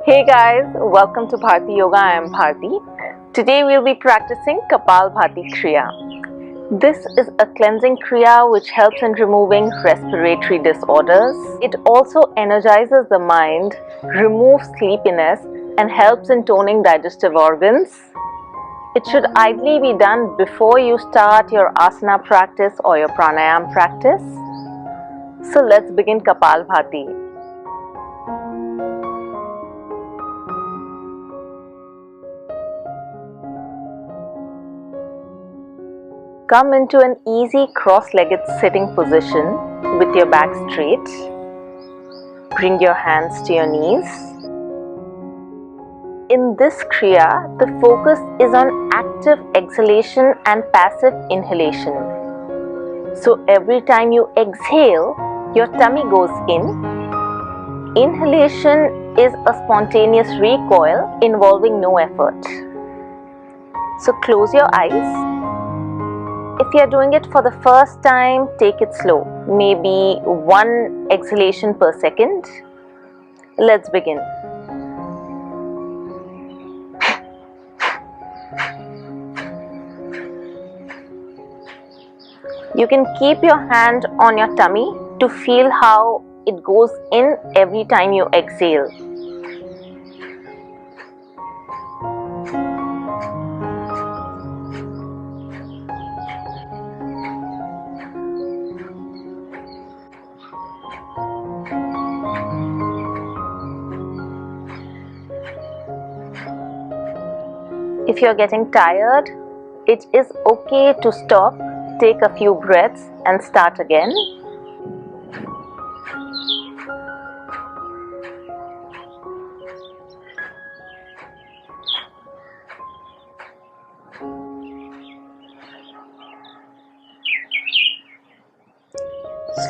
Hey guys, welcome to Bharti Yoga. I am Bharti. Today we'll be practicing Kapalbhati Kriya. This is a cleansing Kriya which helps in removing respiratory disorders. It also energizes the mind, removes sleepiness, and helps in toning digestive organs. It should ideally be done before you start your asana practice or your pranayama practice. So let's begin Kapalbhati. Come into an easy cross-legged sitting position with your back straight. Bring your hands to your knees. In this Kriya, the focus is on active exhalation and passive inhalation. So every time you exhale, your tummy goes in. Inhalation is a spontaneous recoil involving no effort. So close your eyes. If you are doing it for the first time, take it slow, maybe 1 exhalation per second. Let's begin. You can keep your hand on your tummy to feel how it goes in every time you exhale. If you're getting tired, it is okay to stop, take a few breaths and start again.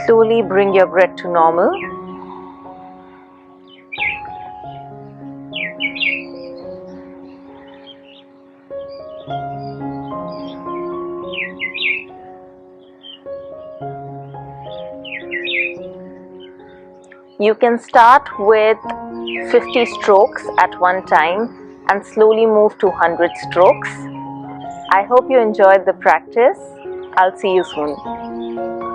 Slowly bring your breath to normal. You can start with 50 strokes at one time and slowly move to 100 strokes. I hope you enjoyed the practice. I'll see you soon.